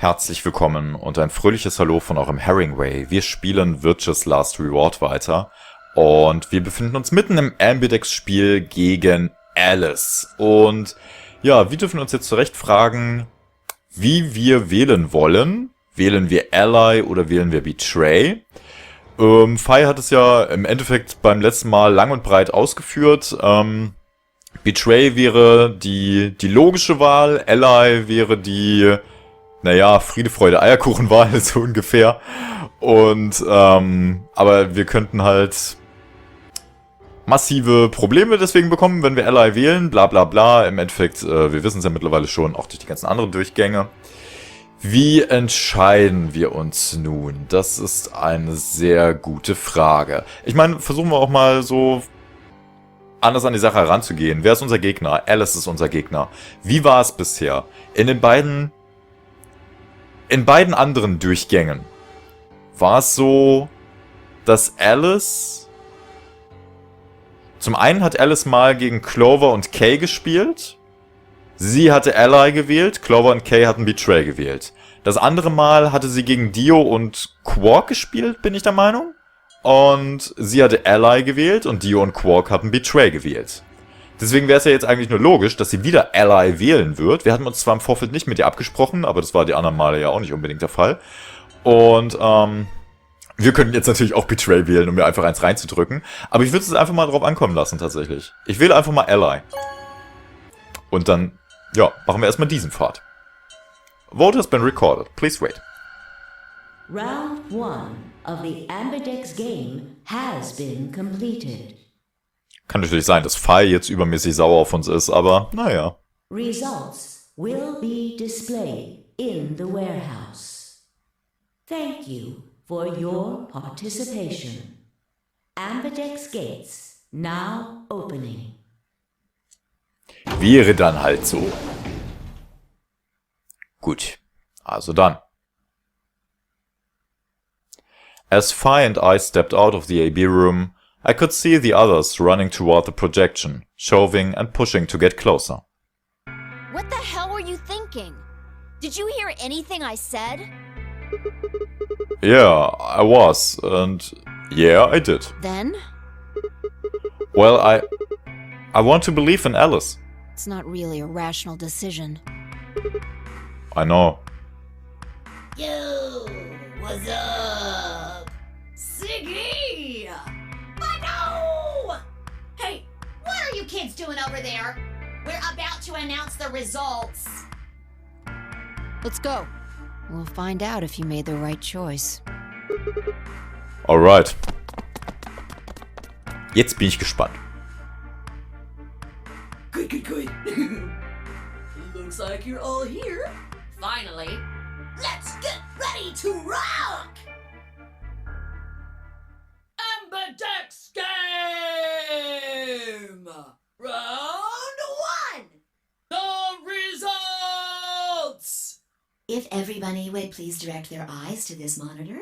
Herzlich willkommen und ein fröhliches Hallo von eurem Heringway. Wir spielen Virtue's Last Reward weiter und wir befinden uns mitten im Ambidex-Spiel gegen Alice. Und ja, wir dürfen uns jetzt zurecht fragen, wie wir wählen wollen. Wählen wir Ally oder wählen wir Betray? Fei hat es ja im Endeffekt beim letzten Mal lang und breit ausgeführt. Betray wäre die logische Wahl, Ally wäre die... Naja, Friede, Freude, Eierkuchenwahl, so ungefähr. Und, aber wir könnten halt massive Probleme deswegen bekommen, wenn wir Ally wählen, bla bla bla. Im Endeffekt, wir wissen es ja mittlerweile schon, auch durch die ganzen anderen Durchgänge. Wie entscheiden wir uns nun? Das ist eine sehr gute Frage. Ich meine, versuchen wir auch mal so anders an die Sache heranzugehen. Wer ist unser Gegner? Alice ist unser Gegner. Wie war es bisher? In beiden anderen Durchgängen war es so, dass Alice... Zum einen hat Alice mal gegen Clover und Kay gespielt. Sie hatte Ally gewählt, Clover und Kay hatten Betray gewählt. Das andere Mal hatte sie gegen Dio und Quark gespielt, bin ich der Meinung. Und sie hatte Ally gewählt und Dio und Quark hatten Betray gewählt. Deswegen wäre es ja jetzt eigentlich nur logisch, dass sie wieder Ally wählen wird. Wir hatten uns zwar im Vorfeld nicht mit ihr abgesprochen, aber das war die anderen Male ja auch nicht unbedingt der Fall. Und wir könnten jetzt natürlich auch Betray wählen, um mir einfach eins reinzudrücken. Aber ich würde es einfach mal drauf ankommen lassen, tatsächlich. Ich wähle einfach mal Ally. Und dann, ja, machen wir erstmal diesen Pfad. Vote has been recorded. Please wait. Round 1 of the Ambidex game has been completed. Kann natürlich sein, dass Fei jetzt übermäßig sauer auf uns ist, aber naja. Results will be displayed in the warehouse. Thank you for your participation. Ambidex gates now opening. Wäre dann halt so. Gut, also dann. As Fei and I stepped out of the AB room, I could see the others running toward the projection, shoving and pushing to get closer. What the hell were you thinking? Did you hear anything I said? Yeah, I was, and yeah, I did. Then? Well, I want to believe in Alice. It's not really a rational decision. I know. Yo, what's up? Siggy! But no! Hey, what are you kids doing over there? We're about to announce the results. Let's go. We'll find out if you made the right choice. Alright. Jetzt bin ich gespannt. Good. Looks like you're all here. Finally. Let's get ready to rock! Ambidex game! Round 1! The results! If everybody would please direct their eyes to this monitor.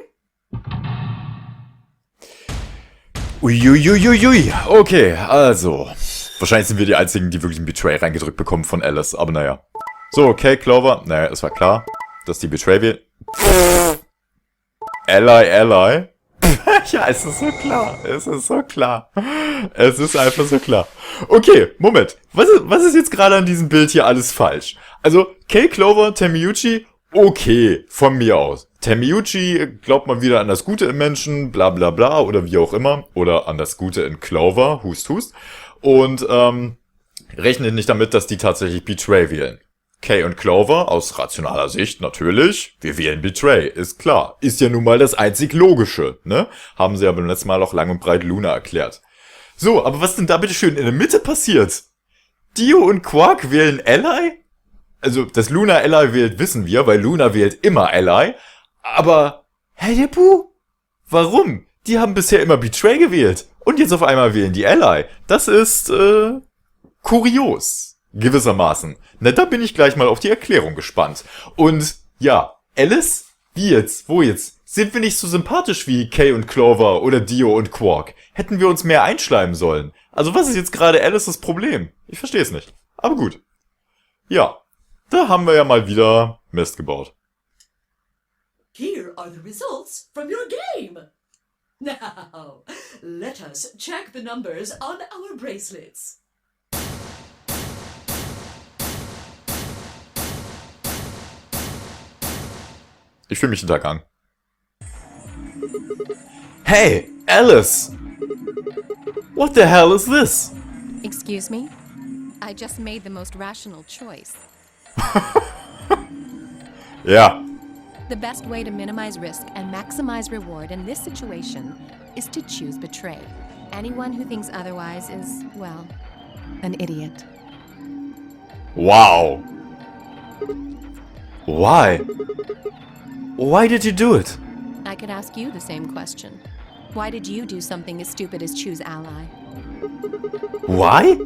Uiuiuiui. Okay, also. Wahrscheinlich sind wir die einzigen, die wirklich ein Betray reingedrückt bekommen von Alice, aber naja. So, okay, Clover. Naja, es war klar, dass die Betray will. Ally. Ja, es ist so klar. Es ist einfach so klar. Okay, Moment. Was ist jetzt gerade an diesem Bild hier alles falsch? Also, Kay, Clover, Temiuchi, okay, von mir aus. Temiuchi glaubt mal wieder an das Gute im Menschen, bla bla bla, oder wie auch immer. Oder an das Gute in Clover, hust. Und, rechnet nicht damit, dass die tatsächlich Betray wählen. Kay und Clover, aus rationaler Sicht natürlich, wir wählen Betray, ist klar. Ist ja nun mal das einzig Logische, ne? Haben sie ja beim letzten Mal auch lang und breit Luna erklärt. So, aber was denn da bitte schön in der Mitte passiert? Dio und Quark wählen Ally? Also, dass Luna Ally wählt, wissen wir, weil Luna wählt immer Ally. Aber, Puh? Warum? Die haben bisher immer Betray gewählt. Und jetzt auf einmal wählen die Ally. Das ist, kurios. Gewissermaßen. Na, da bin ich gleich mal auf die Erklärung gespannt. Und, ja, Alice? Wie jetzt? Wo jetzt? Sind wir nicht so sympathisch wie Kay und Clover oder Dio und Quark? Hätten wir uns mehr einschleimen sollen? Also was ist jetzt gerade Alices Problem? Ich verstehe es nicht. Aber gut. Ja, da haben wir ja mal wieder Mist gebaut. are the results from your game. Now, let us check the numbers on our bracelets. Ich fühle mich hintergangen. Hey, Alice! What the hell is this? Excuse me? I just made the most rational choice. Ja. The best way to minimize risk and maximize reward in this situation is to choose betray. Anyone who thinks otherwise is, well, an idiot. Wow. Why? Why did you do it? I could ask you the same question. Why did you do something as stupid as choose ally? Why?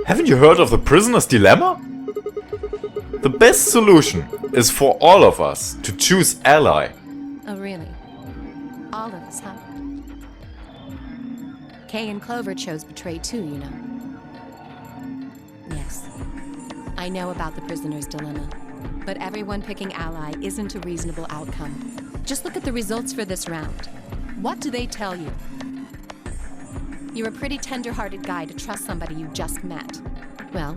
Haven't you heard of the prisoner's dilemma? The best solution is for all of us to choose ally. Oh, really? All of us, huh? Kay and Clover chose betray too, you know. Yes. I know about the prisoner's dilemma. But everyone picking ally isn't a reasonable outcome. Just look at the results for this round. What do they tell you? You're a pretty tender-hearted guy to trust somebody you just met. Well,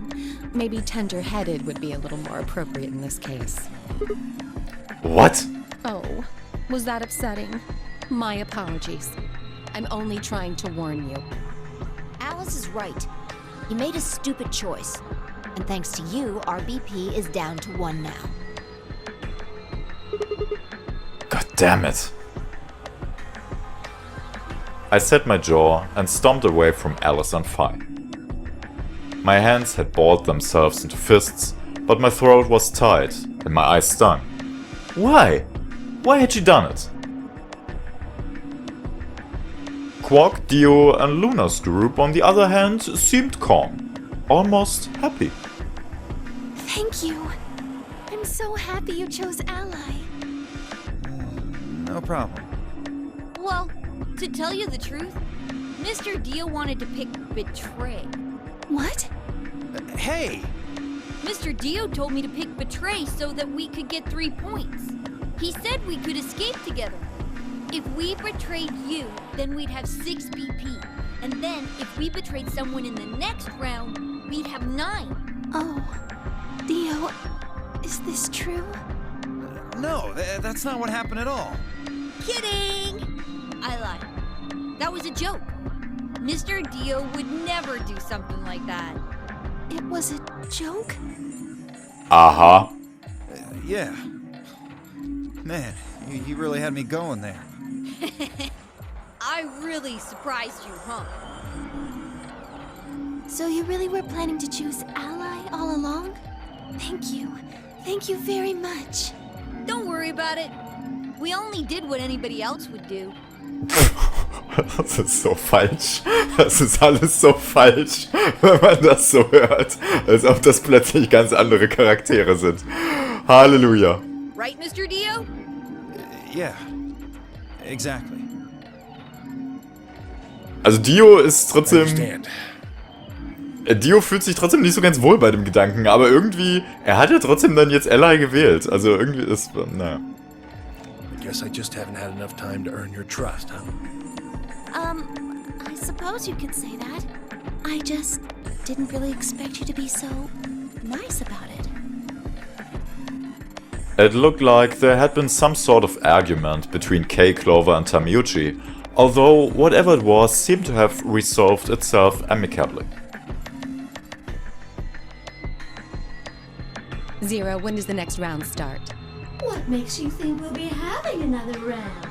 maybe tender-headed would be a little more appropriate in this case. What? Oh, was that upsetting? My apologies. I'm only trying to warn you. Alice is right. You made a stupid choice. And thanks to you, our BP is down to 1 now. God damn it. I set my jaw and stomped away from Alice and Phi. My hands had balled themselves into fists, but my throat was tight and my eyes stung. Why? Why had she done it? Quark, Dio and Luna's group, on the other hand, seemed calm, almost happy. Thank you. I'm so happy you chose ally. No problem. Well, to tell you the truth, Mr. Dio wanted to pick betray. What? Hey! Mr. Dio told me to pick betray so that we could get 3 points. He said we could escape together. If we betrayed you, then we'd have 6 BP. And then if we betrayed someone in the next round, we'd have 9. Oh, Dio, is this true? No, that's not what happened at all. Kidding! I lied. That was a joke. Mr. Dio would never do something like that. It was a joke? Aha. Yeah. Man, you really had me going there. I really surprised you, huh? So you really were planning to choose ally all along? Thank you. Thank you very much. Don't worry about it. We only did what anybody else would do. Das ist so falsch. Das ist alles so falsch, wenn man das so hört. Als ob das plötzlich ganz andere Charaktere sind. Halleluja. Right, Mr. Dio? Yeah. Exactly. Also Dio ist trotzdem... Dio fühlt sich trotzdem nicht so ganz wohl bei dem Gedanken, aber irgendwie... Er hat ja trotzdem dann jetzt Ally gewählt. Also irgendwie ist... Naja. I guess I just haven't had enough time to earn your trust, huh? I suppose you could say that. I just didn't really expect you to be so nice about it. It looked like there had been some sort of argument between Kay, Clover and Tamiuchi, although whatever it was seemed to have resolved itself amicably. Zero, when does the next round start? What makes you think we'll be having another round?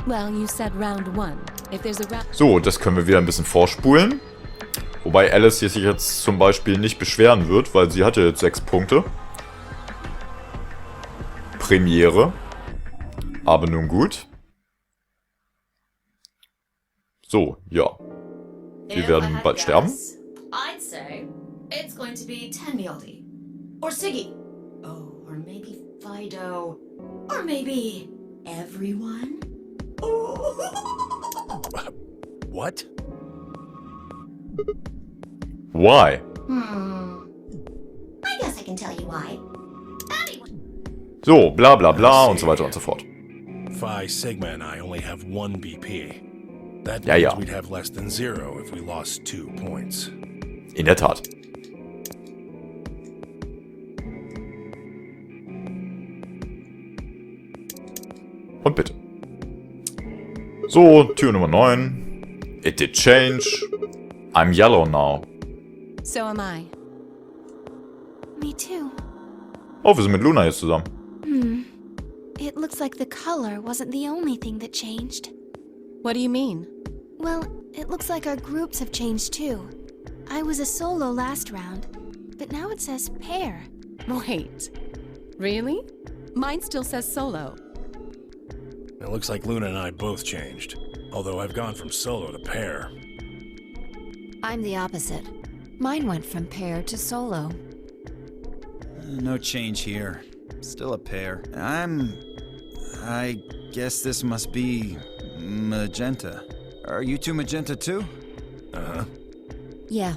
Well, you said round 1. If there's a round... So, das können wir wieder ein bisschen vorspulen. Wobei Alice hier sich jetzt zum Beispiel nicht beschweren wird, weil sie hatte jetzt 6 Punkte. Premiere. Aber nun gut. So, ja. Wir werden bald sterben. I'd say it's going to be Tenmyoldi. Or Siggy. Oh, or maybe Fido. Or maybe everyone. What? Why? I guess I can tell you why. Anyone. So, bla bla bla und so weiter und so fort. Phi, Sigma, and I only have 1 BP. That Ja, means ja. we'd have less than 0 if we lost 2 points. In der Tat. Und bitte. So, Tür Nummer 9. It did change. I'm yellow now. So am I. Me too. Oh, wir sind mit Luna jetzt zusammen. It looks like the color wasn't the only thing that changed. What do you mean? Well, it looks like our groups have changed too. I was a solo last round, but now it says pair. Wait. Really? Mine still says solo. It looks like Luna and I both changed. Although I've gone from solo to pair. I'm the opposite. Mine went from pair to solo. No change here. Still a pair. I guess this must be magenta. Are you two magenta too? Uh-huh. Yeah.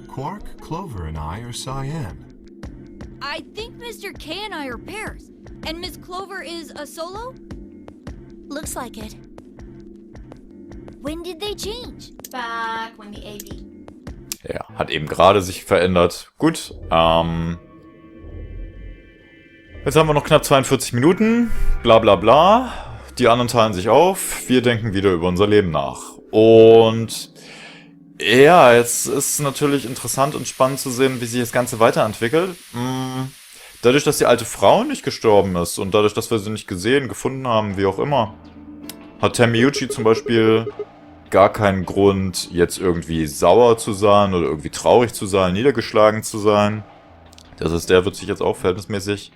Quark, Clover, and I are cyan. I think Mr. K and I are pairs. And Miss Clover is a solo? Looks like it. When did they change? Back when the AB. Ja, hat eben gerade sich verändert. Gut, jetzt haben wir noch knapp 42 Minuten. Bla bla bla. Die anderen teilen sich auf. Wir denken wieder über unser Leben nach. Und ja, jetzt ist natürlich interessant und spannend zu sehen, wie sich das Ganze weiterentwickelt. Dadurch, dass die alte Frau nicht gestorben ist und dadurch, dass wir sie nicht gesehen, gefunden haben, wie auch immer, hat Termiucci zum Beispiel gar keinen Grund, jetzt irgendwie sauer zu sein oder irgendwie traurig zu sein, niedergeschlagen zu sein. Das heißt, der wird sich jetzt auch verhältnismäßig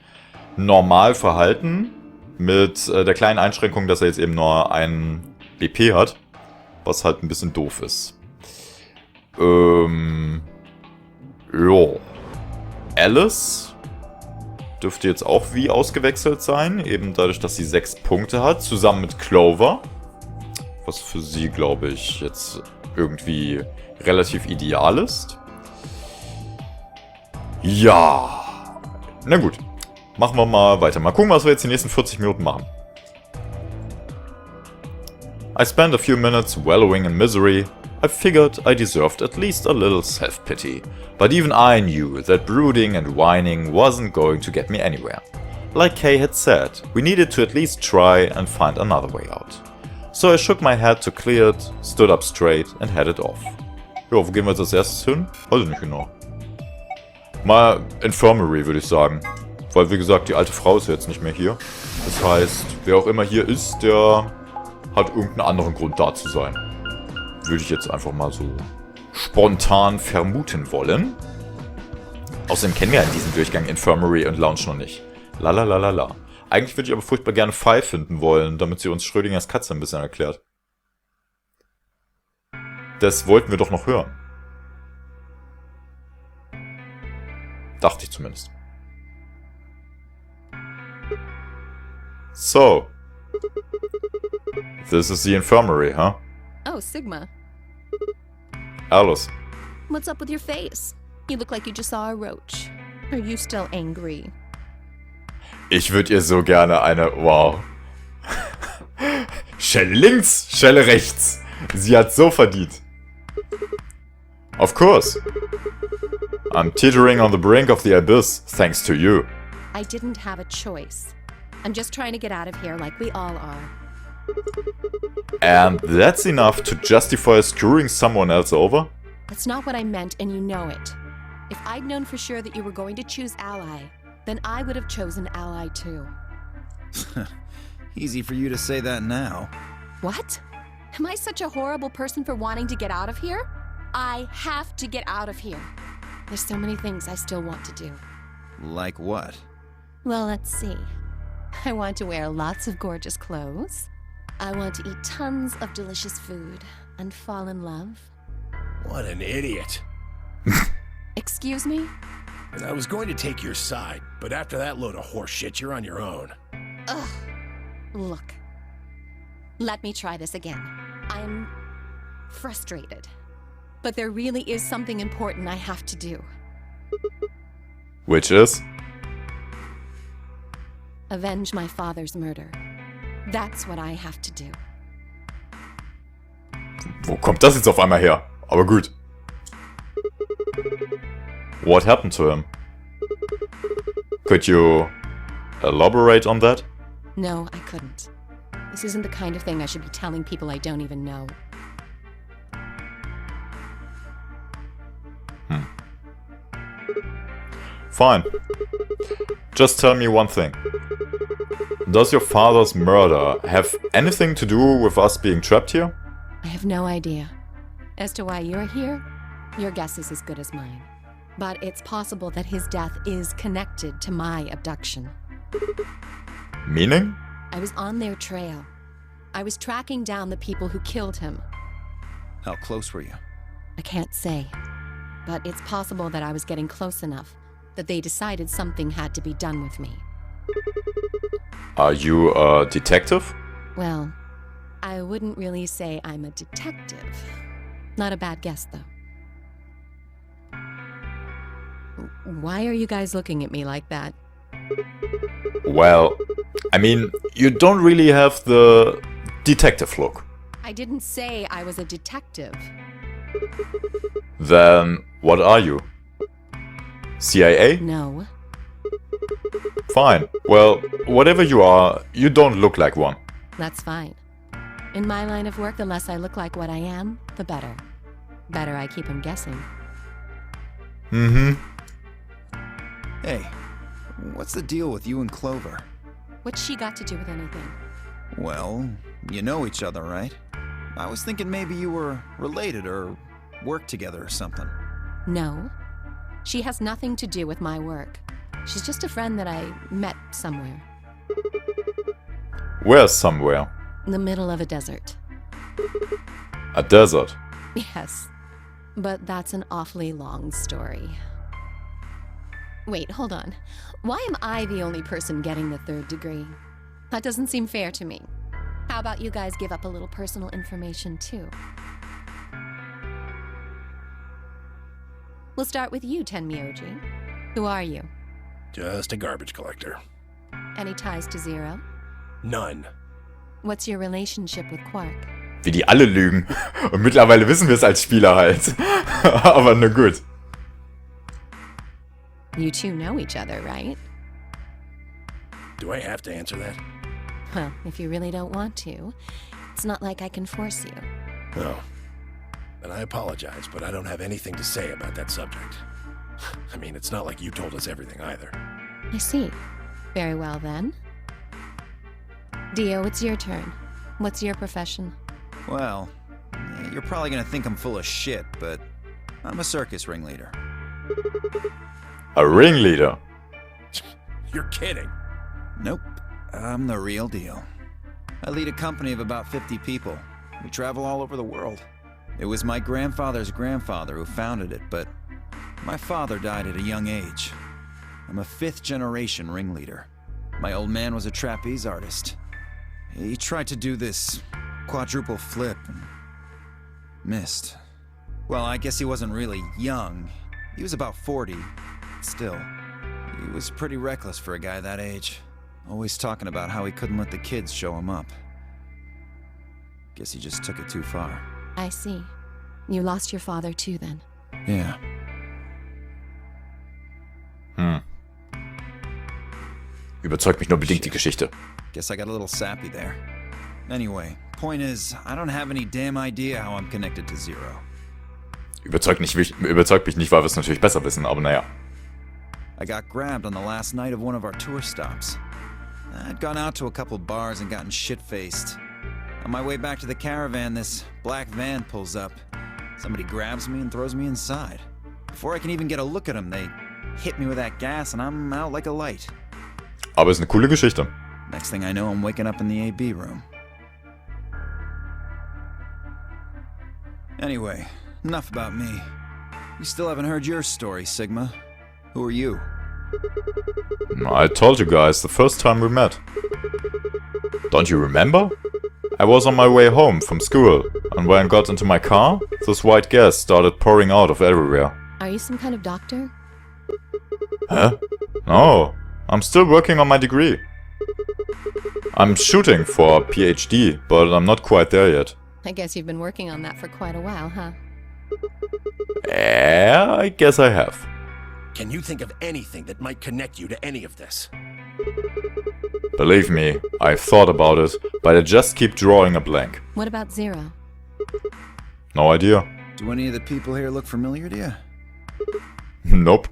normal verhalten, mit der kleinen Einschränkung, dass er jetzt eben nur einen BP hat, was halt ein bisschen doof ist. Jo. Alice dürfte jetzt auch wie ausgewechselt sein, eben dadurch, dass sie 6 Punkte hat, zusammen mit Clover. Was für sie, glaube ich, jetzt irgendwie relativ ideal ist. Ja. Na gut. Machen wir mal weiter. Mal gucken, was wir jetzt die nächsten 40 Minuten machen. I spent a few minutes wallowing in misery. I figured I deserved at least a little self-pity. But even I knew that brooding and whining wasn't going to get me anywhere. Like Kay had said, we needed to at least try and find another way out. So I shook my head to clear it, stood up straight and headed off. Ja, wo gehen wir jetzt als erstes hin? Weiß ich nicht genau. Mal Infirmary, würde ich sagen. Weil, wie gesagt, die alte Frau ist ja jetzt nicht mehr hier. Das heißt, wer auch immer hier ist, der hat irgendeinen anderen Grund da zu sein. Würde ich jetzt einfach mal so spontan vermuten wollen. Außerdem kennen wir in diesem Durchgang Infirmary und Lounge noch nicht. Lalalala. Eigentlich würde ich aber furchtbar gerne Phi finden wollen, damit sie uns Schrödingers Katze ein bisschen erklärt. Das wollten wir doch noch hören. Dachte ich zumindest. So. This is the infirmary, huh? Oh, Sigma. Alice. What's up with your face? You look like you just saw a roach. Are you still angry? Ich würde ihr so gerne eine... Wow. Schelle links, Schelle rechts. Sie hat so verdient. Of course. I'm teetering on the brink of the abyss, thanks to you. I didn't have a choice. I'm just trying to get out of here like we all are. And that's enough to justify screwing someone else over? That's not what I meant, and you know it. If I'd known for sure that you were going to choose ally, then I would have chosen ally too. Easy for you to say that now. What? Am I such a horrible person for wanting to get out of here? I have to get out of here. There's so many things I still want to do. Like what? Well, let's see. I want to wear lots of gorgeous clothes. I want to eat tons of delicious food and fall in love. What an idiot. Excuse me? And I was going to take your side, but after that load of horse shit, you're on your own. Ugh. Look. Let me try this again. I'm frustrated. But there really is something important I have to do. Which is? Avenge my father's murder. That's what I have to do. Wo kommt das jetzt auf einmal her? Aber gut. What happened to him? Could you elaborate on that? No, I couldn't. This isn't the kind of thing I should be telling people I don't even know. Fine. Just tell me one thing. Does your father's murder have anything to do with us being trapped here? I have no idea. As to why you're here, your guess is as good as mine. But it's possible that his death is connected to my abduction. Meaning? I was on their trail. I was tracking down the people who killed him. How close were you? I can't say. But it's possible that I was getting close enough that they decided something had to be done with me. Are you a detective? Well, I wouldn't really say I'm a detective. Not a bad guess, though. Why are you guys looking at me like that? Well, I mean, you don't really have the detective look. I didn't say I was a detective. Then what are you? CIA? No. Fine. Well, whatever you are, you don't look like one. That's fine. In my line of work, the less I look like what I am, the better. Better I keep him guessing. Mm-hmm. Hey, what's the deal with you and Clover? What's she got to do with anything? Well, you know each other, right? I was thinking maybe you were related or worked together or something. No. She has nothing to do with my work. She's just a friend that I met somewhere. Where's somewhere? In the middle of a desert. A desert? Yes. But that's an awfully long story. Wait, hold on. Why am I the only person getting the 3rd degree? That doesn't seem fair to me. How about you guys give up a little personal information, too? We'll start with you, Tenmyoji. Who are you? Just a garbage collector. Any ties to Zero? None. What's your relationship with Quark? Wie die alle lügen. Und mittlerweile wissen wir es als Spieler halt. Aber na gut. You two know each other, right? Do I have to answer that? Well, if you really don't want to, it's not like I can force you. No. And I apologize, but I don't have anything to say about that subject. I mean, it's not like you told us everything either. I see. Very well, then. Dio, it's your turn. What's your profession? Well, you're probably gonna think I'm full of shit, but I'm a circus ringleader. A ringleader? You're kidding. Nope. I'm the real deal. I lead a company of about 50 people. We travel all over the world. It was my grandfather's grandfather who founded it, but my father died at a young age. I'm a 5th-generation ringleader. My old man was a trapeze artist. He tried to do this quadruple flip and missed. Well, I guess he wasn't really young. He was about 40. Still, he was pretty reckless for a guy that age. Always talking about how he couldn't let the kids show him up. Guess he just took it too far. I see. You lost your father too, then. Yeah. Überzeugt mich nur bedingt die Geschichte. Guess I got a little sappy there. Anyway, point is, I don't have any damn idea how I'm connected to Zero. Überzeugt mich nicht, weil wir es natürlich besser wissen, aber naja. I got grabbed on the last night of one of our tour stops. I'd gone out to a couple bars and gotten shit-faced. On my way back to the caravan, this black van pulls up. Somebody grabs me and throws me inside. Before I can even get a look at them, they hit me with that gas and I'm out like a light. Aber ist eine coole Geschichte. Next thing I know, I'm waking up in the AB room. Anyway, enough about me. You still haven't heard your story, Sigma. Who are you? I told you guys the first time we met. Don't you remember? I was on my way home from school, and when I got into my car, this white gas started pouring out of everywhere. Are you some kind of doctor? Huh? No, I'm still working on my degree. I'm shooting for a PhD, but I'm not quite there yet. I guess you've been working on that for quite a while, huh? Yeah, I guess I have. Can you think of anything that might connect you to any of this? Believe me, I've thought about it, but I just keep drawing a blank. What about Zero? No idea. Do any of the people here look familiar to you? Nope.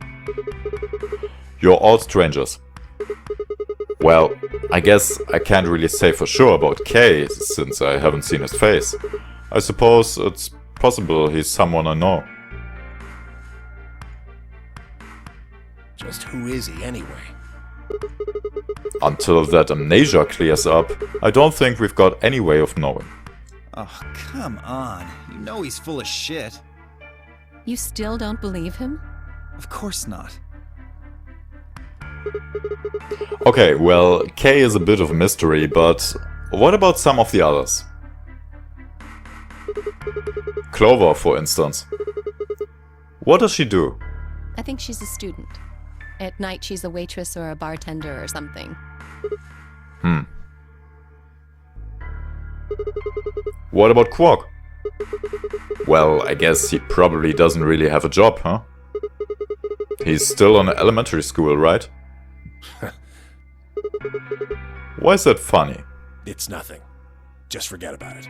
You're all strangers. Well, I guess I can't really say for sure about Kay, since I haven't seen his face. I suppose it's possible he's someone I know. Just who is he anyway? Until that amnesia clears up, I don't think we've got any way of knowing. Oh, come on. You know he's full of shit. You still don't believe him? Of course not. Okay, well, Kay is a bit of a mystery, but what about some of the others? Clover, for instance. What does she do? I think she's a student. At night she's a waitress or a bartender or something. What about Quark? Well, I guess he probably doesn't really have a job, huh? He's still on elementary school, right? Why is that funny? It's nothing. Just forget about it.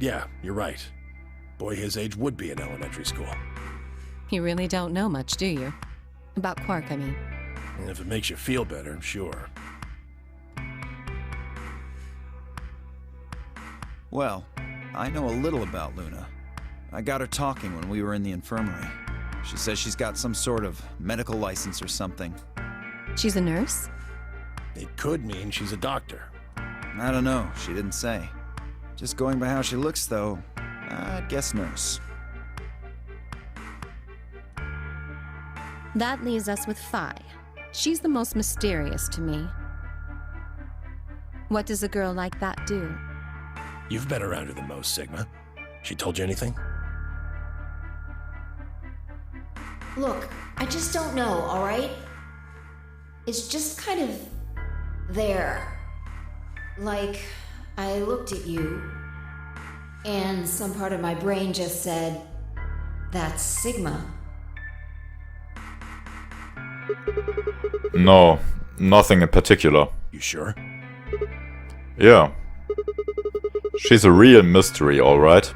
Yeah, you're right. Boy his age would be in elementary school. You really don't know much, do you? About Quark, I mean. And if it makes you feel better, sure. Well, I know a little about Luna. I got her talking when we were in the infirmary. She says she's got some sort of medical license or something. She's a nurse? It could mean she's a doctor. I don't know, she didn't say. Just going by how she looks, though, I'd guess nurse. That leaves us with Phi. She's the most mysterious to me. What does a girl like that do? You've been around her the most, Sigma. She told you anything? Look, I just don't know, alright? It's just kind of there. Like, I looked at you, and some part of my brain just said, that's Sigma. No, nothing in particular. You sure? Yeah. She's a real mystery, alright?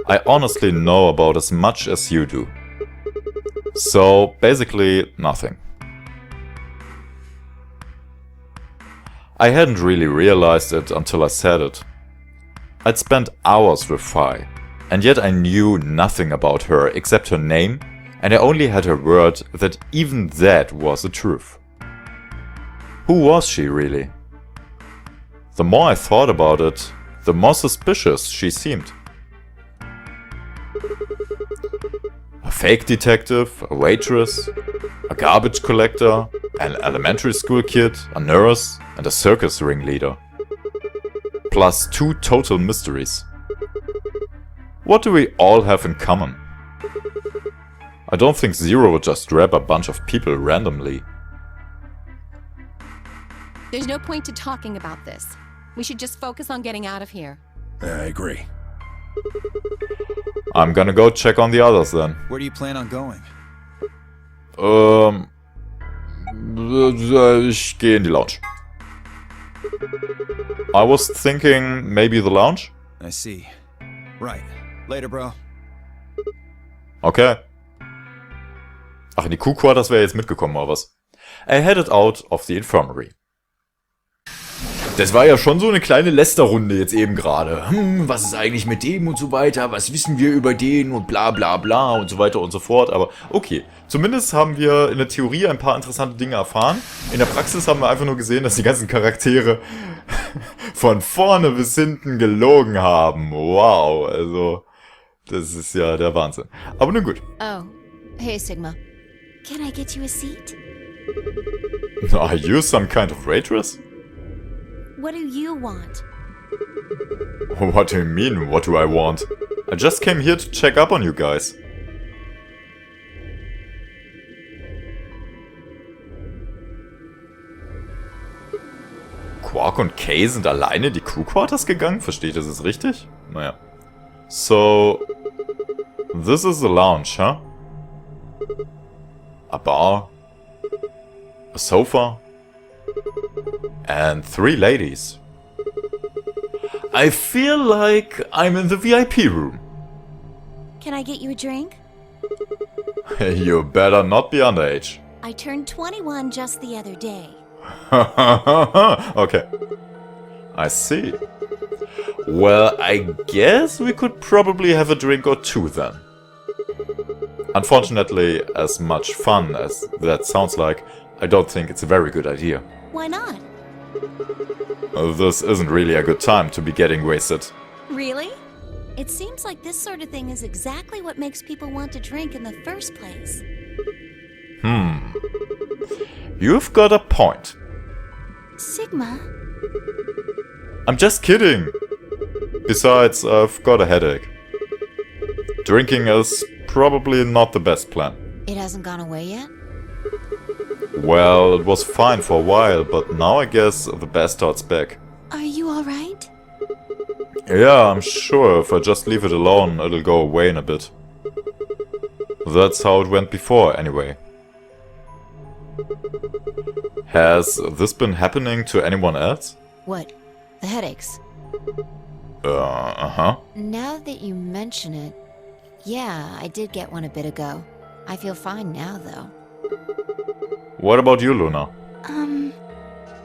I honestly know about as much as you do. So, basically, nothing. I hadn't really realized it until I said it. I'd spent hours with Phi, and yet I knew nothing about her except her name, and I only had her word that even that was the truth. Who was she really? The more I thought about it, the more suspicious she seemed. A fake detective, a waitress, a garbage collector, an elementary school kid, a nurse, and a circus ringleader. Plus 2 total mysteries. What do we all have in common? I don't think Zero would just grab a bunch of people randomly. There's no point to talking about this. We should just focus on getting out of here. I agree. I'm gonna go check on the others then. Where do you plan on going? Ich gehe in die Lounge. I was thinking maybe the lounge? I see. Right. Later, bro. Okay. Ach, in die Q-Quarters wäre jetzt mitgekommen, oder was? I headed out of the infirmary. Das war ja schon so eine kleine Lästerrunde jetzt eben gerade. Was ist eigentlich mit dem und so weiter? Was wissen wir über den und bla bla bla und so weiter und so fort. Aber okay, zumindest haben wir in der Theorie ein paar interessante Dinge erfahren. In der Praxis haben wir einfach nur gesehen, dass die ganzen Charaktere von vorne bis hinten gelogen haben. Wow, also das ist ja der Wahnsinn. Aber nun gut. Oh, hey Sigma. Can I get you a seat? Are you some kind of waitress? What do you want? What do you mean, what do I want? I just came here to check up on you guys. Quark und Kay sind alleine in die Crew Quarters gegangen? Versteht ihr das richtig? Naja. So, this is the lounge, huh? A bar, a sofa, and 3 ladies. I feel like I'm in the VIP room. Can I get you a drink? You better not be underage. I turned 21 just the other day. Okay. I see. Well, I guess we could probably have a drink or two then. Unfortunately, as much fun as that sounds like, I don't think it's a very good idea. Why not? This isn't really a good time to be getting wasted. Really? It seems like this sort of thing is exactly what makes people want to drink in the first place. You've got a point. Sigma? I'm just kidding. Besides, I've got a headache. Drinking is probably not the best plan. It hasn't gone away yet? Well, it was fine for a while, but now I guess the bastard's back. Are you alright? Yeah, I'm sure if I just leave it alone, it'll go away in a bit. That's how it went before, anyway. Has this been happening to anyone else? What? The headaches? Uh-huh. Now that you mention it, yeah, I did get one a bit ago. I feel fine now, though. What about you, Luna?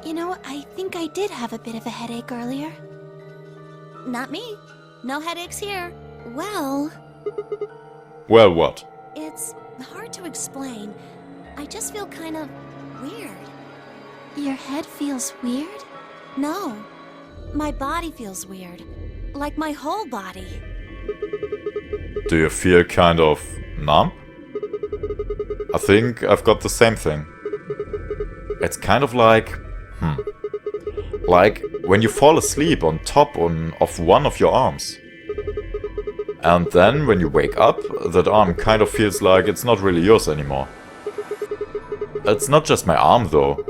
You know, I think I did have a bit of a headache earlier. Not me. No headaches here. Well, Well, what? it's hard to explain. I just feel kind of weird. Your head feels weird? No. My body feels weird. Like my whole body. Do you feel kind of numb? I think I've got the same thing. It's kind of like... like when you fall asleep on top of one of your arms. And then when you wake up, that arm kind of feels like it's not really yours anymore. It's not just my arm though.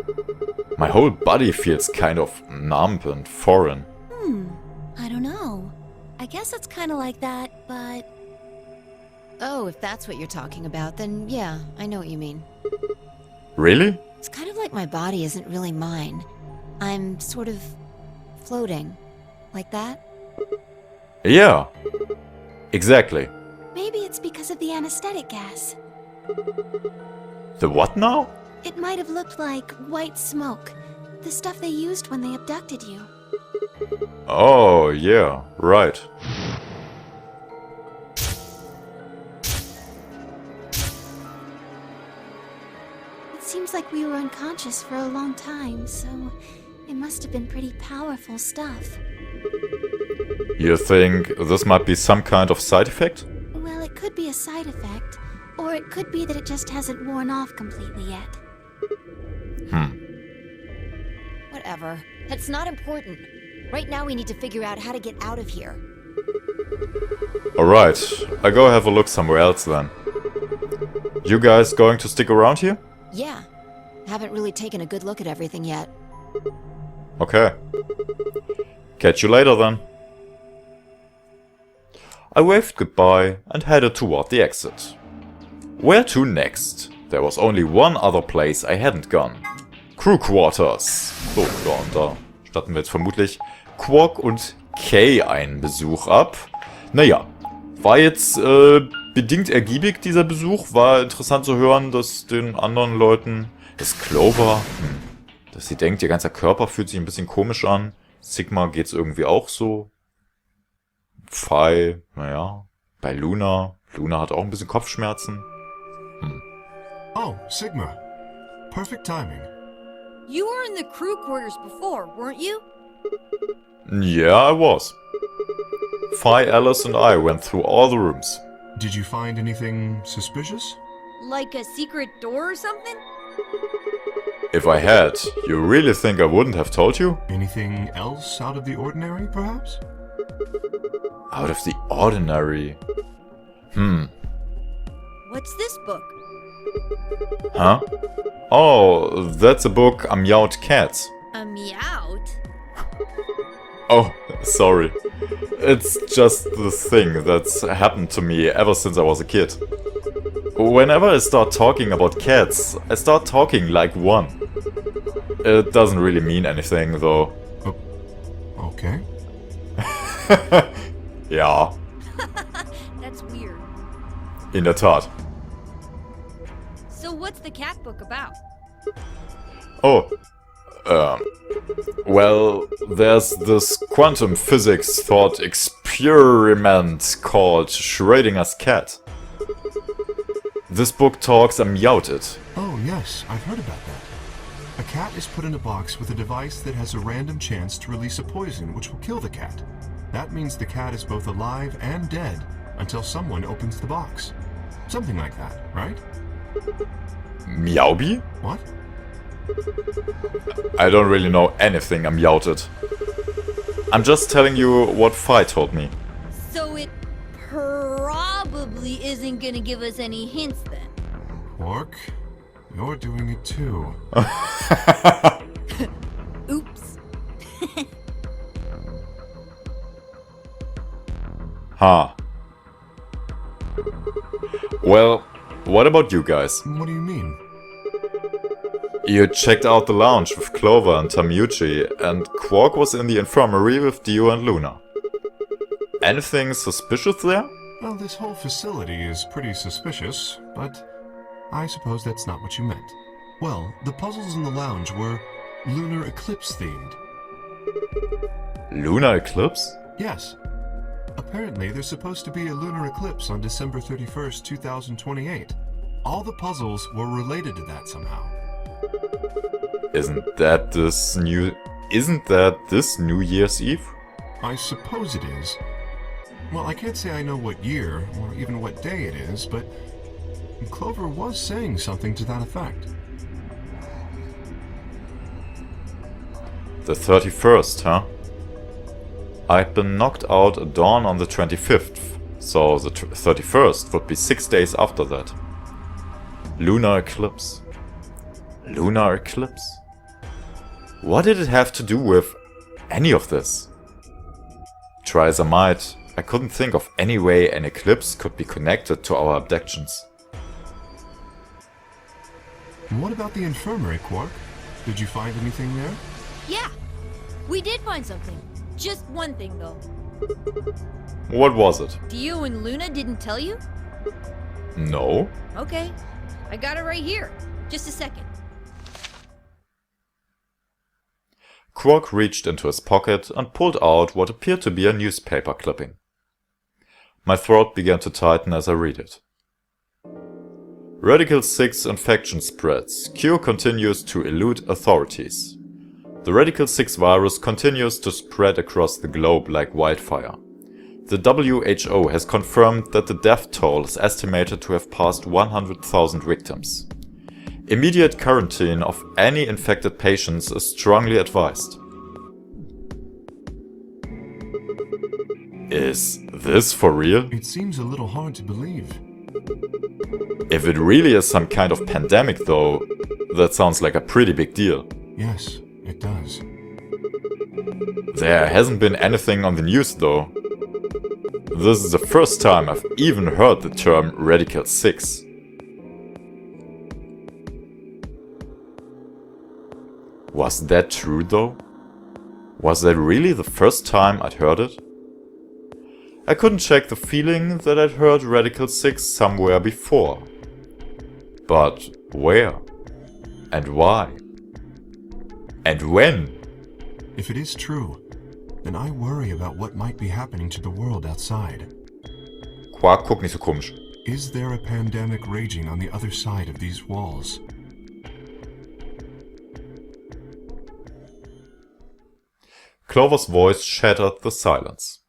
My whole body feels kind of numb and foreign. I don't know. I guess it's kind of like that, but... Oh, if that's what you're talking about, then yeah, I know what you mean. Really? It's kind of like my body isn't really mine. I'm sort of floating. Like that? Yeah. Exactly. Maybe it's because of the anesthetic gas. The what now? It might have looked like white smoke. The stuff they used when they abducted you. Oh, yeah, right. It seems like we were unconscious for a long time, so it must have been pretty powerful stuff. You think this might be some kind of side effect? Well, it could be a side effect, or it could be that it just hasn't worn off completely yet. Whatever. It's not important. Right now we need to figure out how to get out of here. Alright, I go have a look somewhere else then. You guys going to stick around here? Yeah. Haven't really taken a good look at everything yet. Okay. Catch you later then. I waved goodbye and headed toward the exit. Where to next? There was only one other place I hadn't gone. Crew Quarters. So, ja, und da statten wir jetzt vermutlich Quark und Kay einen Besuch ab. Naja, war jetzt bedingt ergiebig dieser Besuch. War interessant zu hören, dass den anderen Leuten, dass Clover, dass sie denkt, ihr ganzer Körper fühlt sich ein bisschen komisch an. Sigma geht's irgendwie auch so. Phi, naja, bei Luna. Luna hat auch ein bisschen Kopfschmerzen. Oh, Sigma. Perfect timing. You were in the crew quarters before, weren't you? Yeah, I was. Phi, Alice and I went through all the rooms. Did you find anything suspicious? Like a secret door or something? If I had, you really think I wouldn't have told you? Anything else out of the ordinary, perhaps? Out of the ordinary. What's this book? Huh? Oh, that's a book, Meowed Cats. A meowed? Oh, sorry. It's just the thing that's happened to me ever since I was a kid. Whenever I start talking about cats, I start talking like one. It doesn't really mean anything, though. Okay. Ja, That's weird. in der Tat. So what's the cat book about? Oh. Well, there's this quantum physics thought experiment called Schrödinger's cat. This book talks about it. Oh, yes, I've heard about that. A cat is put in a box with a device that has a random chance to release a poison which will kill the cat. That means the cat is both alive and dead until someone opens the box. Something like that, right? Meowby? What? I don't really know anything about it. I'm just telling you what Fi told me. So it probably isn't gonna give us any hints then. Quark, you're doing it too. Oops. Huh. Well, what about you guys? What do you mean? You checked out the lounge with Clover and Tamuchi, and Quark was in the infirmary with Dio and Luna. Anything suspicious there? Well, this whole facility is pretty suspicious, but I suppose that's not what you meant. Well, the puzzles in the lounge were lunar eclipse themed. Lunar eclipse? Yes. Apparently, there's supposed to be a lunar eclipse on December 31st, 2028. All the puzzles were related to that somehow. Isn't that this New Year's Eve? I suppose it is. Well, I can't say I know what year, or even what day it is, but Clover was saying something to that effect. The 31st, huh? I'd been knocked out at dawn on the 25th, so the 31st would be 6 days after that. Lunar eclipse. Lunar eclipse? What did it have to do with any of this? Try as I might, I couldn't think of any way an eclipse could be connected to our abductions. What about the infirmary, Quark? Did you find anything there? Yeah, we did find something. Just one thing though. What was it? Dio and Luna didn't tell you? No? Okay, I got it right here. Just a second. Quark reached into his pocket and pulled out what appeared to be a newspaper clipping. My throat began to tighten as I read it. Radical 6 infection spreads. Cure continues to elude authorities. The Radical 6 virus continues to spread across the globe like wildfire. The WHO has confirmed that the death toll is estimated to have passed 100,000 victims. Immediate quarantine of any infected patients is strongly advised. Is this for real? It seems a little hard to believe. If it really is some kind of pandemic though, that sounds like a pretty big deal. Yes, it does. There hasn't been anything on the news though. This is the first time I've even heard the term Radical 6. Was that true though? Was that really the first time I'd heard it? I couldn't shake the feeling that I'd heard Radical 6 somewhere before. But where? And why? And when? If it is true, then I worry about what might be happening to the world outside. Quark, guck nicht so komisch. Is there a pandemic raging on the other side of these walls? Clover's voice shattered the silence.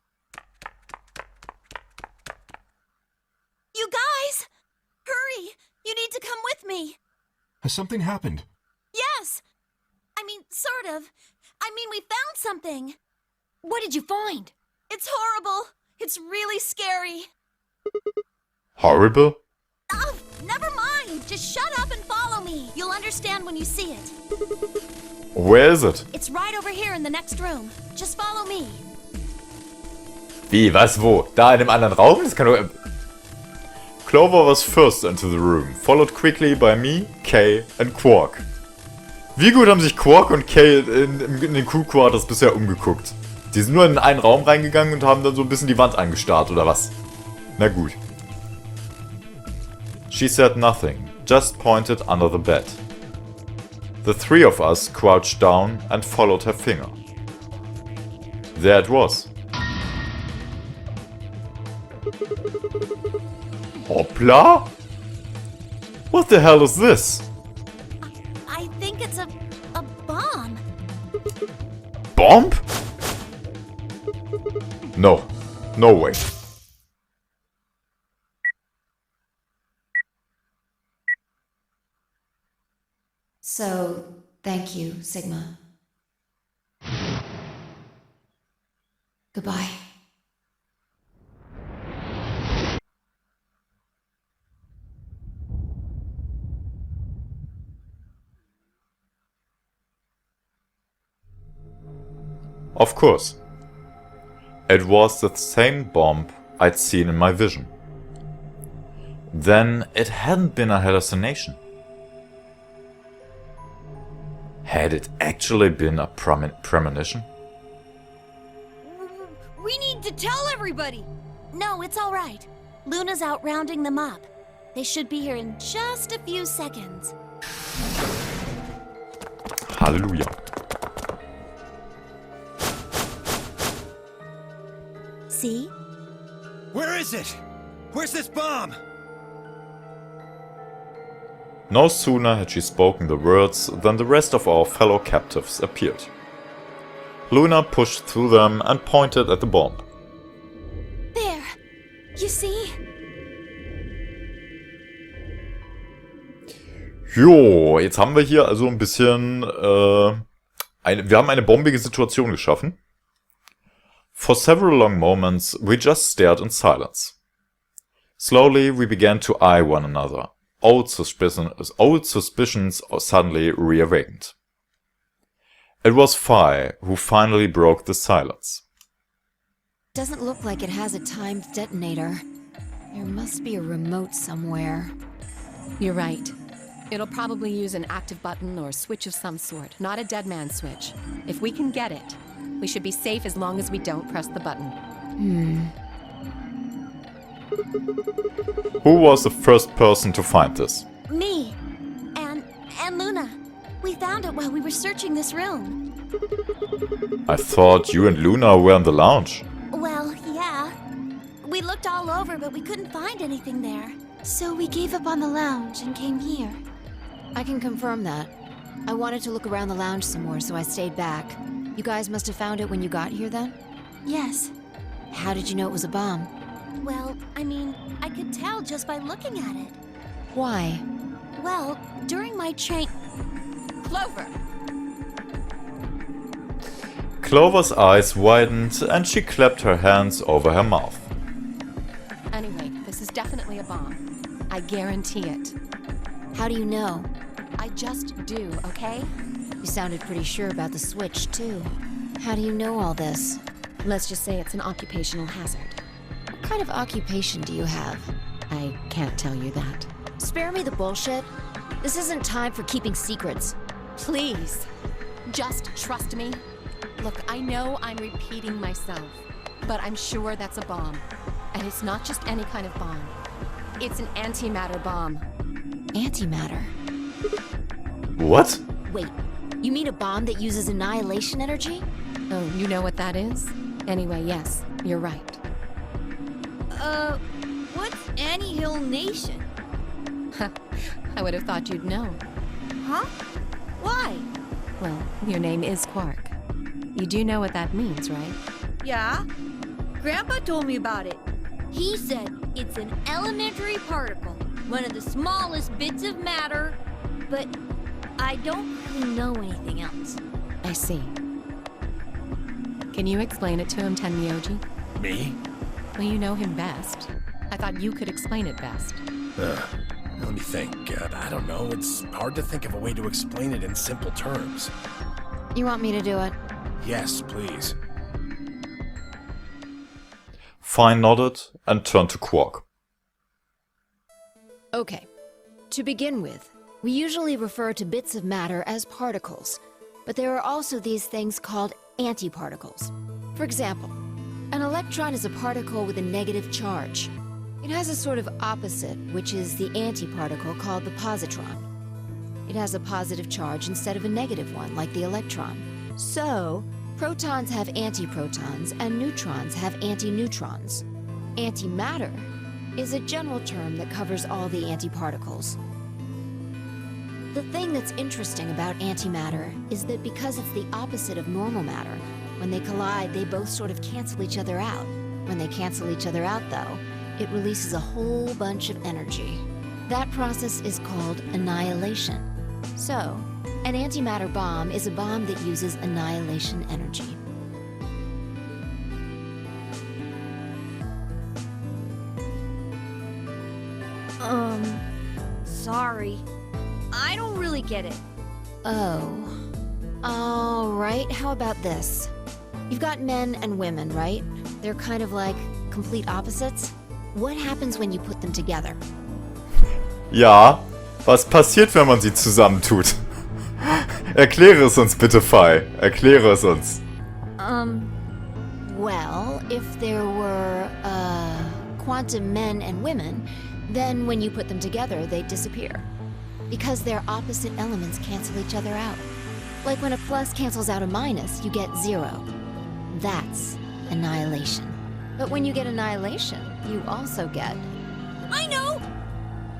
You guys! Hurry! You need to come with me! Has something happened? Yes! I mean, sort of. I mean, we found something. What did you find? It's horrible. It's really scary. Horrible? Oh, never mind. Just shut up and follow me. You'll understand when you see it. Where is it? It's right over here in the next room. Just follow me. Wie, was, wo? Da in dem anderen Raum? Das kann doch... Clover was first into the room, followed quickly by me, Kay and Quark. Wie gut haben sich Quark und Kay in den Crew Quarters bisher umgeguckt? Die sind nur in einen Raum reingegangen und haben dann so ein bisschen die Wand angestarrt, oder was? Na gut. She said nothing, just pointed under the bed. The three of us crouched down and followed her finger. There it was. Hoppla? What the hell is this? I think it's a bomb. Bomb? No. No way. So, thank you, Sigma. Goodbye. Of course. It was the same bomb I'd seen in my vision. Then it hadn't been a hallucination. Had it actually been a premonition? We need to tell everybody. No, it's all right. Luna's out rounding them up. They should be here in just a few seconds. Hallelujah. See? Where is it? Where's this bomb? No sooner had she spoken the words than the rest of our fellow captives appeared. Luna pushed through them and pointed at the bomb. There. You see? Jo, jetzt haben wir hier also ein bisschen... wir haben eine bombige Situation geschaffen. For several long moments, we just stared in silence. Slowly, we began to eye one another. Old suspicions suddenly reawakened. It was Phi who finally broke the silence. Doesn't look like it has a timed detonator. There must be a remote somewhere. You're right. It'll probably use an active button or switch of some sort, not a dead man switch. If we can get it, we should be safe as long as we don't press the button. Who was the first person to find this? Me. And Luna. We found it while we were searching this room. I thought you and Luna were in the lounge. Well, yeah. We looked all over, but we couldn't find anything there. So we gave up on the lounge and came here. I can confirm that. I wanted to look around the lounge some more, so I stayed back. You guys must have found it when you got here then? Yes. How did you know it was a bomb? Well, I mean, I could tell just by looking at it. Why? Well, during my train... Clover! Clover's eyes widened and she clapped her hands over her mouth. Anyway, this is definitely a bomb. I guarantee it. How do you know? I just do, okay? You sounded pretty sure about the switch, too. How do you know all this? Let's just say it's an occupational hazard. What kind of occupation do you have? I can't tell you that. Spare me the bullshit. This isn't time for keeping secrets. Please, just trust me. Look, I know I'm repeating myself, but I'm sure that's a bomb. And it's not just any kind of bomb. It's an antimatter bomb. Antimatter? What? Wait, you mean a bomb that uses annihilation energy? Oh, you know what that is? Anyway, yes, you're right. What's annihilation? I would have thought you'd know. Huh? Why? Well, your name is Quark. You do know what that means, right? Yeah. Grandpa told me about it. He said it's an elementary particle, one of the smallest bits of matter, but I don't really know anything else. I see. Can you explain it to him, Tenmyoji? Me? Well, you know him best. I thought you could explain it best. Let me think. I don't know. It's hard to think of a way to explain it in simple terms. You want me to do it? Yes, please. Fine nodded and turned to Quark. Okay. To begin with, we usually refer to bits of matter as particles, but there are also these things called antiparticles. For example, an electron is a particle with a negative charge. It has a sort of opposite, which is the antiparticle called the positron. It has a positive charge instead of a negative one, like the electron. So, protons have antiprotons and neutrons have antineutrons. Antimatter is a general term that covers all the antiparticles. The thing that's interesting about antimatter is that because it's the opposite of normal matter, when they collide, they both sort of cancel each other out. When they cancel each other out, though, it releases a whole bunch of energy. That process is called annihilation. So, an antimatter bomb is a bomb that uses annihilation energy. Sorry. I don't really get it. Oh. Alright, how about this? You've got men and women, right? They're kind of like complete opposites. What happens when you put them together? Ja, was passiert, wenn man sie zusammentut? Erkläre es uns bitte, Fei. Erkläre es uns. Well, if there were, quantum men and women, then when you put them together, they'd disappear. Because their opposite elements cancel each other out. Like when a plus cancels out a minus, you get 0. That's annihilation. But when you get annihilation, you also get... I know!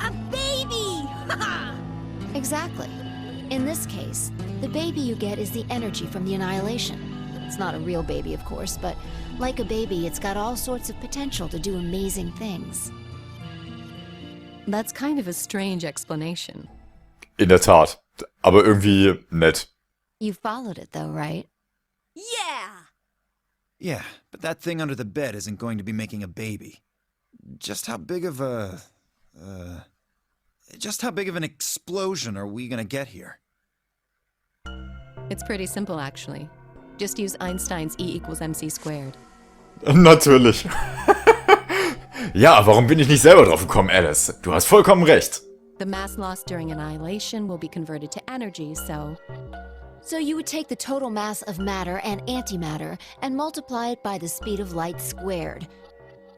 A baby! Exactly. In this case, the baby you get is the energy from the annihilation. It's not a real baby, of course, but like a baby, it's got all sorts of potential to do amazing things. That's kind of a strange explanation. In der Tat. Aber irgendwie nett. You followed it though, right? Yeah! Yeah, but that thing under the bed isn't going to be making a baby. Just how big of a... just how big of an explosion are we gonna get here? It's pretty simple, actually. Just use Einstein's E = mc squared. Natürlich. Ja, warum bin ich nicht selber drauf gekommen, Alice? Du hast vollkommen recht. The mass lost during annihilation will be converted to energy, so... So you would take the total mass of matter and antimatter and multiply it by the speed of light squared.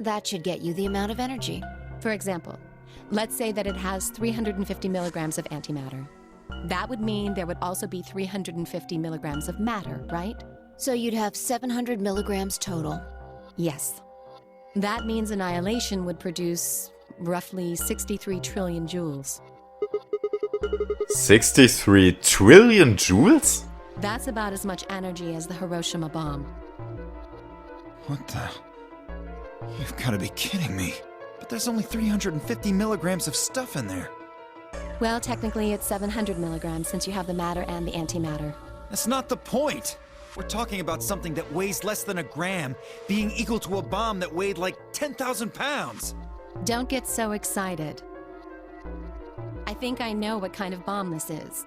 That should get you the amount of energy. For example, let's say that it has 350 milligrams of antimatter. That would mean there would also be 350 milligrams of matter, right? So you'd have 700 milligrams total. Yes. That means annihilation would produce roughly 63 trillion joules. 63 trillion joules? That's about as much energy as the Hiroshima bomb. What the... You've gotta be kidding me. But there's only 350 milligrams of stuff in there. Well, technically it's 700 milligrams since you have the matter and the antimatter. That's not the point. We're talking about something that weighs less than a gram being equal to a bomb that weighed like 10,000 pounds. Don't get so excited. I think I know what kind of bomb this is.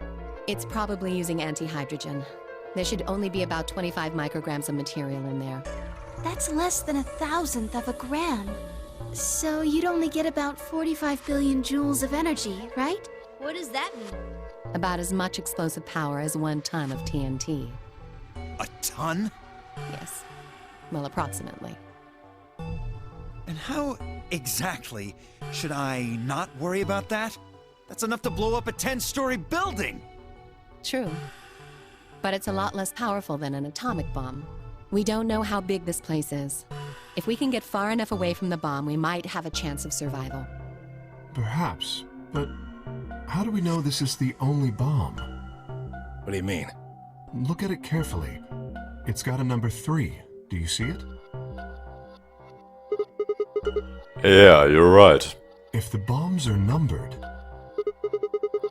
It's probably using antihydrogen. There should only be about 25 micrograms of material in there. That's less than 1,000th of a gram. So you'd only get about 45 billion joules of energy, right? What does that mean? About as much explosive power as 1 ton of TNT. A ton? Yes. Well, approximately. And how exactly should I not worry about that? That's enough to blow up a 10-story building! True. But it's a lot less powerful than an atomic bomb. We don't know how big this place is. If we can get far enough away from the bomb, we might have a chance of survival. Perhaps, but how do we know this is the only bomb? What do you mean? Look at it carefully. It's got a number 3. Do you see it? Yeah, you're right. If the bombs are numbered...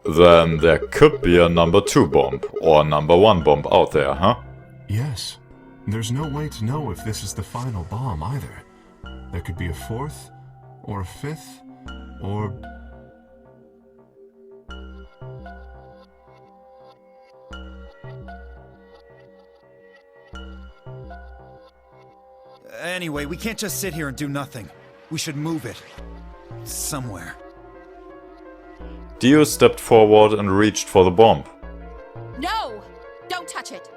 Then there could be a number 2 bomb, or number 1 bomb out there, huh? Yes. There's no way to know if this is the final bomb either. There could be a 4th, or a 5th, or... Anyway, we can't just sit here and do nothing. We should move it. Somewhere. Dio stepped forward and reached for the bomb. No! Don't touch it!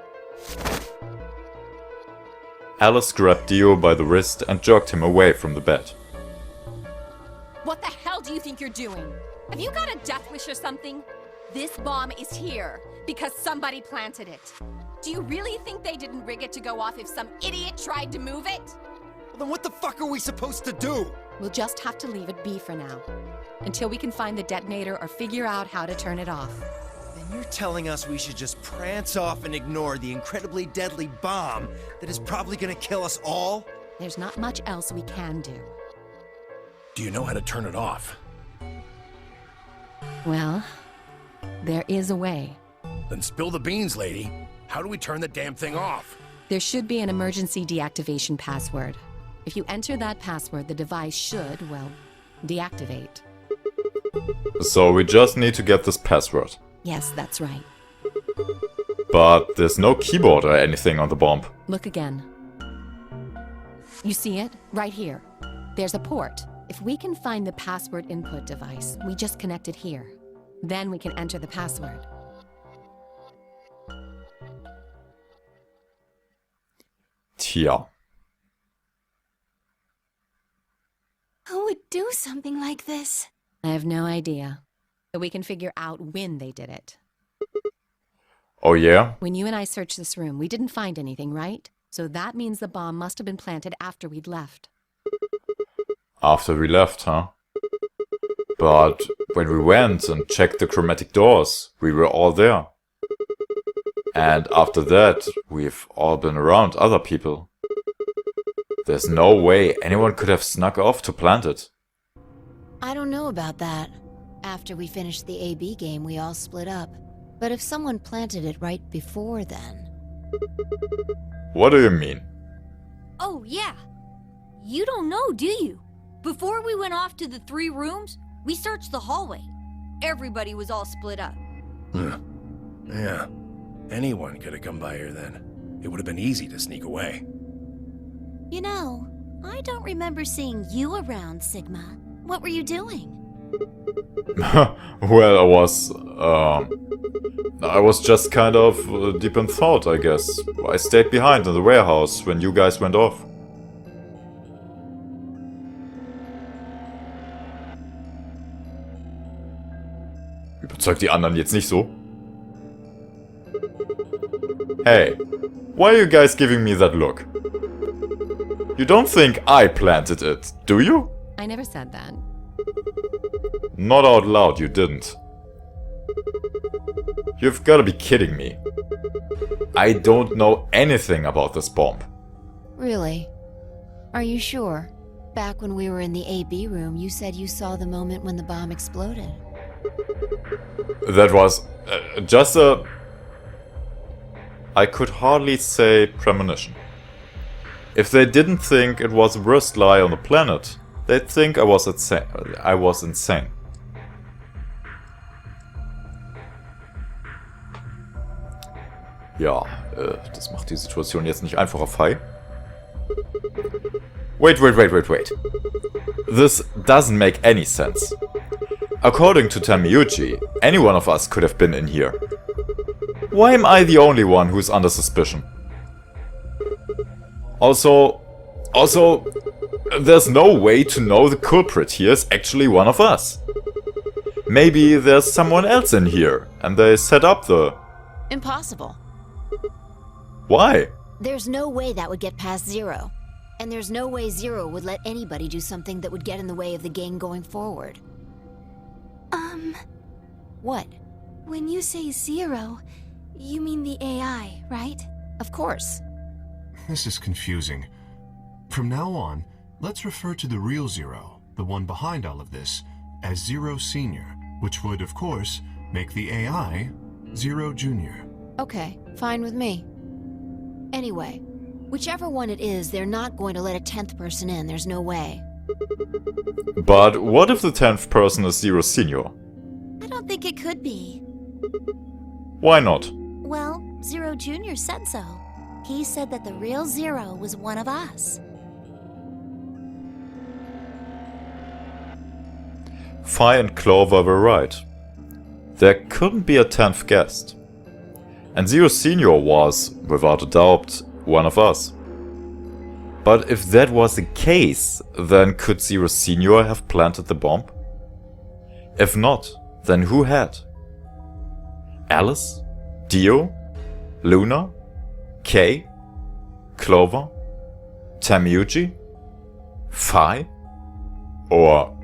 Alice grabbed Dio by the wrist and jerked him away from the bed. What the hell do you think you're doing? Have you got a death wish or something? This bomb is here because somebody planted it. Do you really think they didn't rig it to go off if some idiot tried to move it? Well, then what the fuck are we supposed to do? We'll just have to leave it be for now. Until we can find the detonator or figure out how to turn it off. Then you're telling us we should just prance off and ignore the incredibly deadly bomb that is probably gonna kill us all? There's not much else we can do. Do you know how to turn it off? Well, there is a way. Then spill the beans, lady. How do we turn the damn thing off? There should be an emergency deactivation password. If you enter that password, the device should, well, deactivate. So we just need to get this password. Yes, that's right. But there's no keyboard or anything on the bomb. Look again. You see it? Right here. There's a port. If we can find the password input device, we just connect it here. Then we can enter the password. Tja. Who would do something like this? I have no idea. But we can figure out when they did it. Oh yeah? When you and I searched this room, we didn't find anything, right? So that means the bomb must have been planted after we'd left. After we left, huh? But when we went and checked the chromatic doors, we were all there. And after that, we've all been around other people. There's no way anyone could have snuck off to plant it. I don't know about that. After we finished the AB game, we all split up. But if someone planted it right before then... What do you mean? Oh, yeah. You don't know, do you? Before we went off to the 3 rooms, we searched the hallway. Everybody was all split up. Yeah. Anyone could have come by here then. It would have been easy to sneak away. You know, I don't remember seeing you around, Sigma. What were you doing? Well, I was just kind of deep in thought, I guess. I stayed behind in the warehouse when you guys went off. Überzeugt die anderen jetzt nicht so? Hey, why are you guys giving me that look? You don't think I planted it, do you? I never said that. Not out loud, you didn't. You've gotta be kidding me. I don't know anything about this bomb. Really? Are you sure? Back when we were in the AB room, you said you saw the moment when the bomb exploded. That was just a... I could hardly say premonition. If they didn't think it was the worst lie on the planet, they'd think I was insane. Ja, das macht die Situation jetzt nicht einfacher, Fei. Wait. This doesn't make any sense. According to Tamiyuchi, any one of us could have been in here. Why am I the only one who's under suspicion? Also, there's no way to know the culprit here is actually one of us. Maybe there's someone else in here, and they set up the... Impossible. Why? There's no way that would get past Zero. And there's no way Zero would let anybody do something that would get in the way of the gang going forward. What? When you say Zero, you mean the AI, right? Of course. This is confusing. From now on, let's refer to the real Zero, the one behind all of this, as Zero Senior, which would, of course, make the AI Zero Junior. Okay, fine with me. Anyway, whichever one it is, they're not going to let a 10th person in, there's no way. But what if the 10th person is Zero Senior? I don't think it could be. Why not? Well, Zero Junior said so. He said that the real Zero was one of us. Phi and Clover were right. There couldn't be a 10th guest. And Zero Senior was, without a doubt, one of us. But if that was the case, then could Zero Senior have planted the bomb? If not, then who had? Alice? Dio? Luna? Kay? Clover? Tamuji? Phi? Or...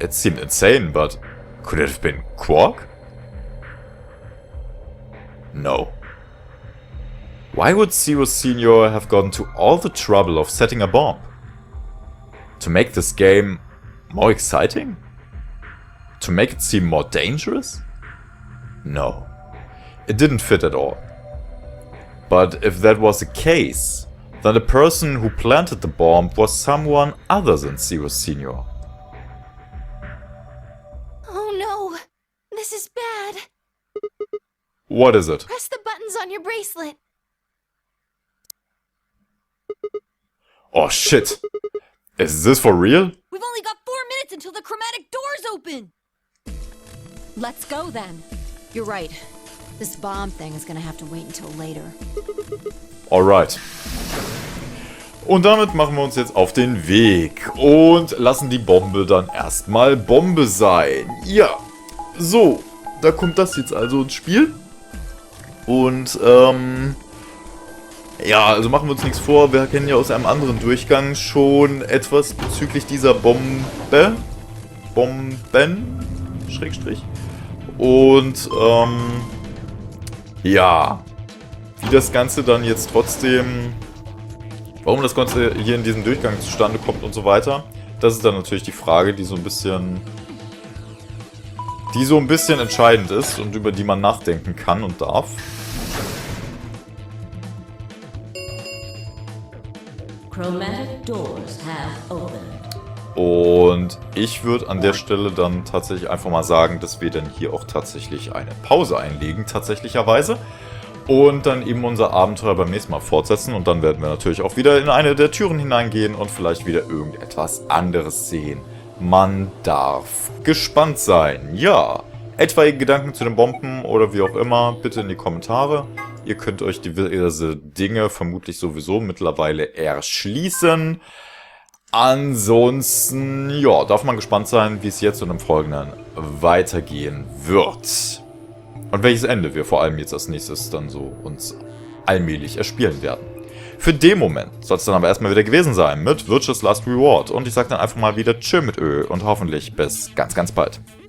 It seemed insane, but could it have been Quark? No. Why would Zero Senior have gotten to all the trouble of setting a bomb? To make this game more exciting? To make it seem more dangerous? No. It didn't fit at all. But if that was the case, then the person who planted the bomb was someone other than Zero Senior. Oh no! This is bad. What is it? Press the buttons on your bracelet. Oh shit! Is this for real? We've only got 4 minutes until the chromatic doors open! Let's go then. You're right. This bomb thing is gonna have to wait until later. Alright. Und damit machen wir uns jetzt auf den Weg und lassen die Bombe dann erstmal Bombe sein. Ja, so, da kommt das jetzt also ins Spiel. Und, ja, also machen wir uns nichts vor. Wir kennen ja aus einem anderen Durchgang schon etwas bezüglich dieser Bombe. Schrägstrich. Und, ja, wie das Ganze dann jetzt trotzdem, warum das Ganze hier in diesem Durchgang zustande kommt und so weiter, das ist dann natürlich die Frage, die so ein bisschen entscheidend ist und über die man nachdenken kann und darf. Chromatic doors have opened. Und ich würde an der Stelle dann tatsächlich einfach mal sagen, dass wir dann hier auch tatsächlich eine Pause einlegen, tatsächlicherweise. Und dann eben unser Abenteuer beim nächsten Mal fortsetzen. Und dann werden wir natürlich auch wieder in eine der Türen hineingehen und vielleicht wieder irgendetwas anderes sehen. Man darf gespannt sein. Ja, etwaige Gedanken zu den Bomben oder wie auch immer, bitte in die Kommentare. Ihr könnt euch diverse Dinge vermutlich sowieso mittlerweile erschließen. Ansonsten, ja, darf man gespannt sein, wie es jetzt und im Folgenden weitergehen wird. Und welches Ende wir vor allem jetzt als nächstes dann so uns allmählich erspielen werden. Für den Moment soll es dann aber erstmal wieder gewesen sein mit Virtuous Last Reward. Und ich sage dann einfach mal wieder Tschö mit Ö und hoffentlich bis ganz, ganz bald.